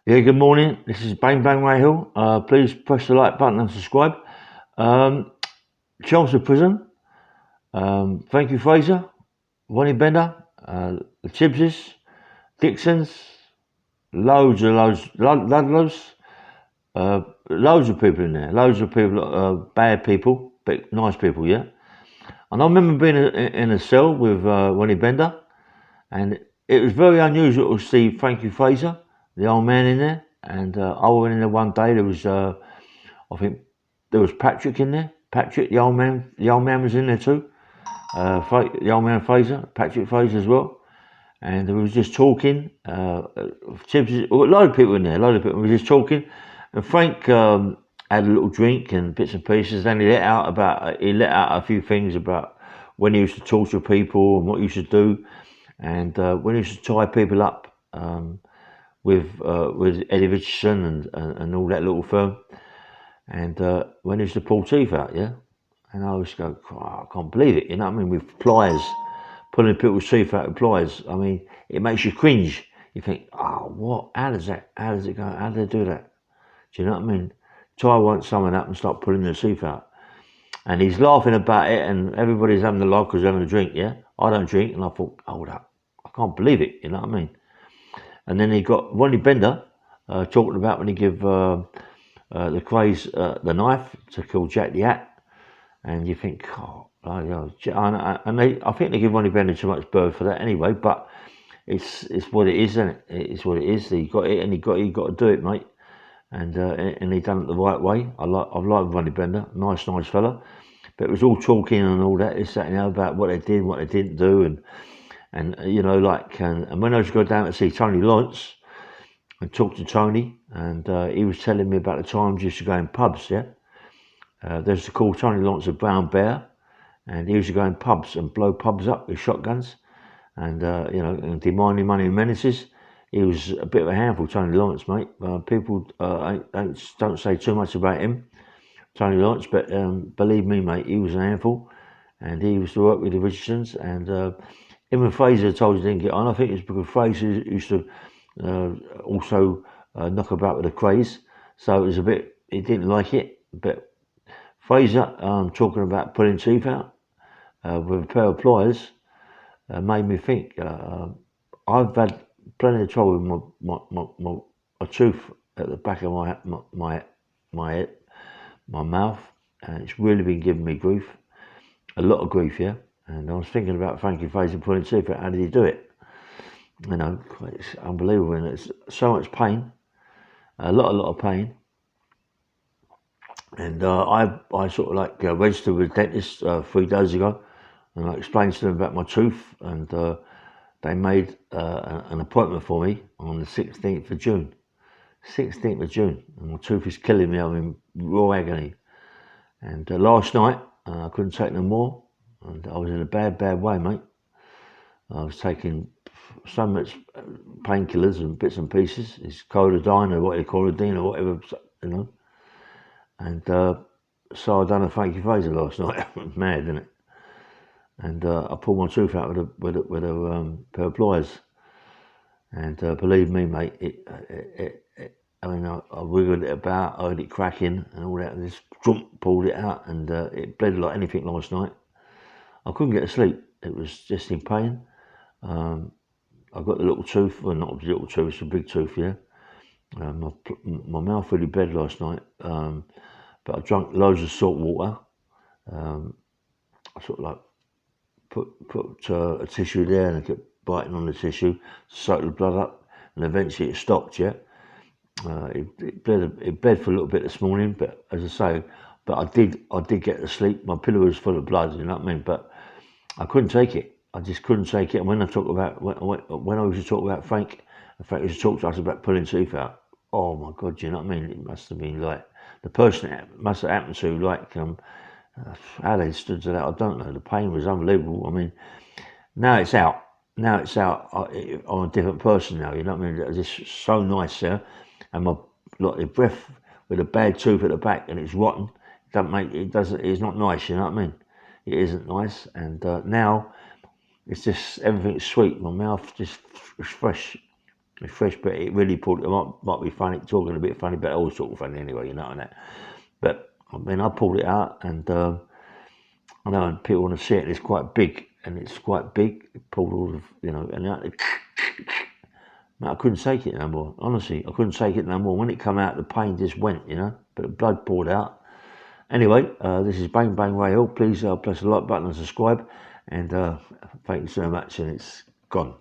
Yeah, good morning. This is Bang Bang Ray Hill. Please press the like button and subscribe. Um, Chelmsford Prison. Thank you, Fraser. Ronnie Bender. The Tibbses. Dixons. Ludlows. Loads of people in there. Loads of people, bad people, but nice people, yeah. And I remember being in a cell with Ronnie Bender, and it was very unusual to see Frankie Fraser, the old man, in there. And I went in there one day. There was, I think, there was Patrick in there. Patrick, the old man. The old man was in there too. The old man Fraser, Patrick Fraser as well. And we was just talking. Tibbs, a lot of people in there. A lot of people. We were just talking, and Frank had a little drink and bits and pieces. Then he let out a few things about when he used to torture people and what he used to do. And when he used to tie people up with Eddie Richardson and all that little firm, and when he used to pull teeth out, yeah, and I always go, oh, I can't believe it, you know what I mean, with pliers, pulling people's teeth out with pliers. I mean, it makes you cringe. You think, oh, what? How does it go? How do they do that? Do you know what I mean? Tie someone up and start pulling their teeth out. And he's laughing about it, and everybody's having a laugh because they're having a drink, yeah? I don't drink, and I thought, hold up, I can't believe it, you know what I mean? And then he got Ronnie Bender talking about when he give the krays the knife to kill Jack the Hat, and you think, oh, I think they give Ronnie Bender too much bird for that anyway, but it's what it is, isn't it? It's what it is. He got it, and he got to do it, mate. And he done it the right way. I've liked Ronnie Bender, nice fella. But it was all talking and all that, this, that, and the other about what they did, what they didn't do, and you know, like, and when I was going down to see Tony Lawrence and talk to Tony, and he was telling me about the times he used to go in pubs, yeah. They used to call Tony Lawrence a brown bear, and he used to go in pubs and blow pubs up with shotguns, and you know, and demanding money and menaces. He was a bit of a handful, Tony Lawrence, mate. People don't say too much about him, Tony Lawrence, but believe me, mate, he was an handful, and he used to work with the Richardsons, and him and Fraser told you didn't get on. I think it's because Fraser used to also knock about with the krays, so it was a bit, he didn't like it. But Fraser, talking about pulling teeth out with a pair of pliers, made me think. I've had plenty of trouble with my tooth at the back of my mouth, and it's really been giving me grief, a lot of grief, yeah. And I was thinking about Frankie Fraser pulling teeth out. How did he do it? You know, it's unbelievable, and it's so much pain, a lot of pain. And I sort of like registered with a dentist 3 days ago, and I explained to them about my tooth, and they made an appointment for me on the 16th of June. 16th of June, and my tooth is killing me. I'm in raw agony. And last night, I couldn't take no more, and I was in a bad way, mate. I was taking so much painkillers and bits and pieces. It's Codadine or what they call it, or whatever, you know. And so I done a Frankie Fraser last night. Mad, isn't it? And I pulled my tooth out with a pair of pliers. And believe me, mate, I mean, I wiggled it about, I heard it cracking and all that, and just pulled it out, and it bled like anything last night. I couldn't get to sleep. It was just in pain. I got the little tooth, well, not a little tooth, it's a big tooth, yeah. My mouth really bled last night, but I drank loads of salt water. I sort of like put a tissue there, and I kept biting on the tissue to soak the blood up, and eventually it stopped, yeah. It bled for a little bit this morning, but as I say, but I did get to sleep. My pillow was full of blood, you know what I mean? But I couldn't take it. I just couldn't take it. And when I talk about when I used to talk about Frank used to talk to us about pulling teeth out. Oh my God, you know what I mean? It must have been like the person it must have happened to, like how they stood to that, I don't know. The pain was unbelievable. I mean, now it's out. Now it's out. I'm a different person now. You know what I mean? It's just so nice, yeah. And my like the breath with a bad tooth at the back, and it's rotten. It's not nice. You know what I mean? It isn't nice. And now it's just everything's sweet. My mouth just is fresh. It's fresh, but it really pulled. It might be funny, talking a bit funny, but all sort of funny anyway, you know, and that. But I mean, I pulled it out, and I know people want to see it. It's quite big, and it's quite big. It pulled all of, you know, and out. I couldn't take it no more. Honestly, I couldn't take it no more. When it come out, the pain just went, you know. But the blood poured out. Anyway, this is Bang Bang Ray Hill. Please press the like button and subscribe. And thank you so much. And it's gone.